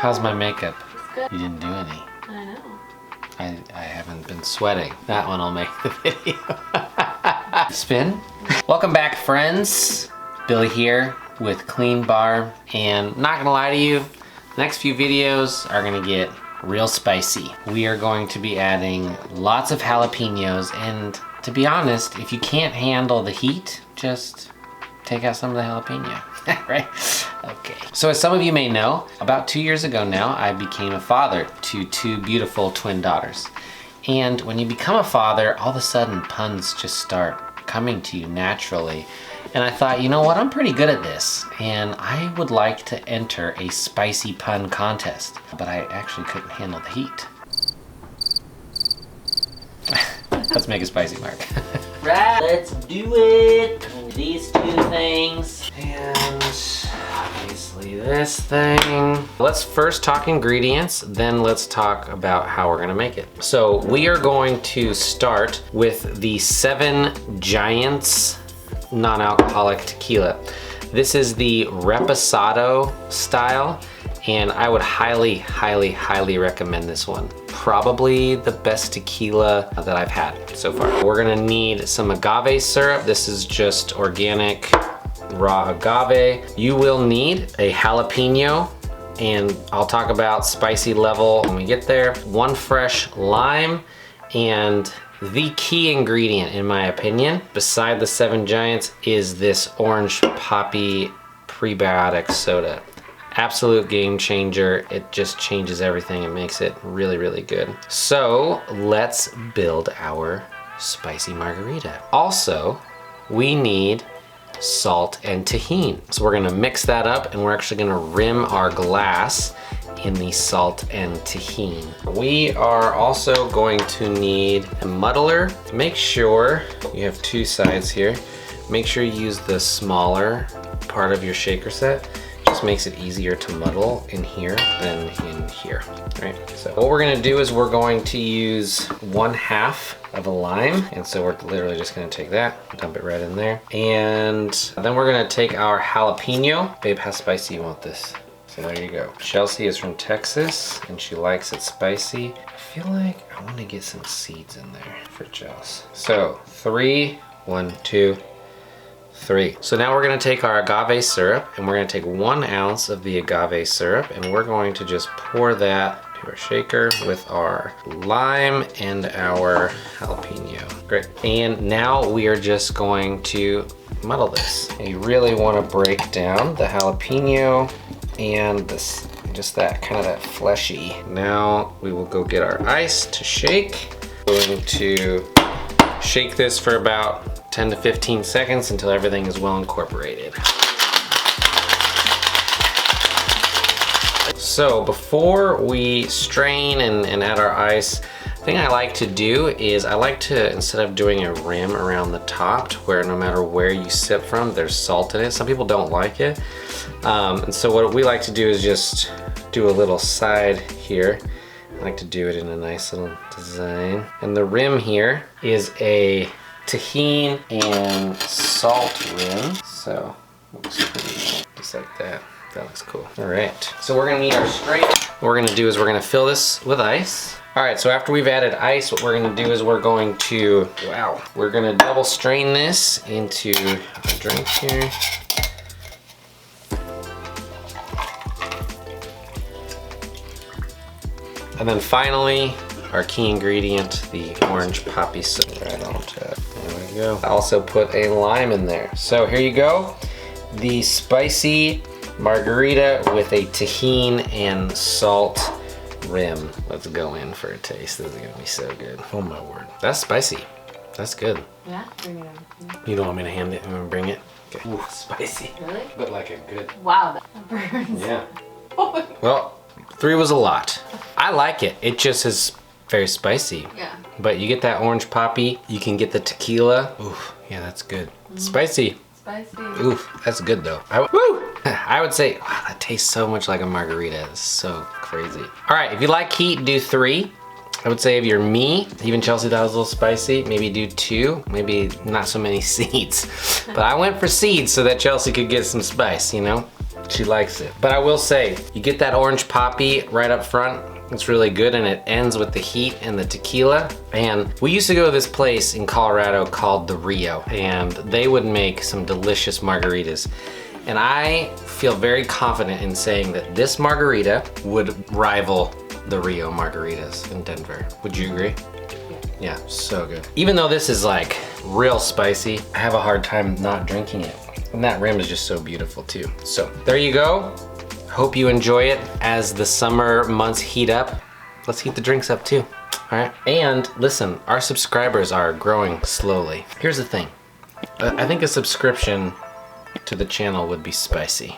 How's my makeup? It's good. You didn't do any. I know. I haven't been sweating. That one will make the video. Spin. Welcome back, friends. Billy here with Clean Bar, and not gonna lie to you, the next few videos are gonna get real spicy. We are going to be adding lots of jalapenos, and to be honest, if you can't handle the heat, just take out some of the jalapeno, right? Okay. So as some of you may know, about 2 years ago now, I became a father to 2 beautiful twin daughters. And when you become a father, all of a sudden puns just start coming to you naturally. And I thought, you know what, I'm pretty good at this, and I would like to enter a spicy pun contest, but I actually couldn't handle the heat. Let's make it spicy, Mark. Right, let's do it. These 2 things, and obviously this thing. Let's first talk ingredients, then let's talk about how we're gonna make it. So we are going to start with the 7 Giants non-alcoholic tequila. This is the Reposado-style, and I would highly, highly, highly recommend this one. Probably the best tequila that I've had so far. We're gonna need some agave syrup. This is just organic raw agave. You will need a jalapeno, and I'll talk about spicy level when we get there. 1 fresh lime, and the key ingredient, in my opinion, beside the 7 Giants, is this orange poppy prebiotic soda. Absolute game changer. It just changes everything. It makes it really, really good. So let's build our spicy margarita. Also, we need salt and Tajin. So we're gonna mix that up, and we're actually gonna rim our glass in the salt and Tajin. We are also going to need a muddler. Make sure you have 2 sides here. Make sure you use the smaller part of your shaker set. Just makes it easier to muddle in here than in here, right? So what we're gonna do is we're going to use 1/2 of a lime. And so we're literally just gonna take that, dump it right in there. And then we're gonna take our jalapeno. Babe, how spicy you want this? So there you go. Chelsea is from Texas, and she likes it spicy. I feel like I want to get some seeds in there for Chelsea. So 3, 1, 2, 3. So now we're gonna take our agave syrup, and we're gonna take 1 ounce of the agave syrup, and we're going to just pour that to our shaker with our lime and our jalapeno. Great. And now we are just going to muddle this. You really want to break down the jalapeno and this, just that kind of that fleshy. Now we will go get our ice to shake. We're going to shake this for about 10 to 15 seconds until everything is well incorporated. So before we strain and add our ice, the thing I like to do is I like to, instead of doing a rim around the top to where no matter where you sip from, there's salt in it. Some people don't like it. And so what we like to do is just do a little side here. I like to do it in a nice little design. And the rim here is a Tajin and salt rim. So it looks pretty just like that. That looks cool. All right, so we're gonna need our strain. What we're gonna do is we're gonna fill this with ice. All right, so after we've added ice, what we're gonna do is we're going to, we're gonna double strain this into a drink here. And then finally, our key ingredient, the orange poppy soda. Right on top. There we go. I also put a lime in there. So here you go. The spicy margarita with a Tajin and salt rim. Let's go in for a taste. This is gonna be so good. Oh my word. That's spicy. That's good. Yeah, bring it in. You don't want me to hand it? You want me to bring it? Okay. Ooh, spicy. Really? But like a good. Wow, that burns. Yeah. Oh. Well, 3 was a lot. I like it. It just is very spicy. Yeah. But you get that orange poppy. You can get the tequila. Ooh, yeah, that's good. Spicy. Spicy. Ooh, that's good though. I would say, wow, that tastes so much like a margarita. It's so crazy. All right, if you like heat, do 3. I would say if you're me, even Chelsea thought it was a little spicy, maybe do 2, maybe not so many seeds. But I went for seeds so that Chelsea could get some spice, you know? She likes it. But I will say, you get that orange poppy right up front. It's really good, and it ends with the heat and the tequila. And we used to go to this place in Colorado called the Rio, and they would make some delicious margaritas. And I feel very confident in saying that this margarita would rival the Rio margaritas in Denver. Would you agree? Yeah, so good. Even though this is like real spicy, I have a hard time not drinking it. And that rim is just so beautiful too. So there you go. Hope you enjoy it as the summer months heat up. Let's heat the drinks up too. All right. And listen, our subscribers are growing slowly. Here's the thing. I think a subscription to the channel would be spicy.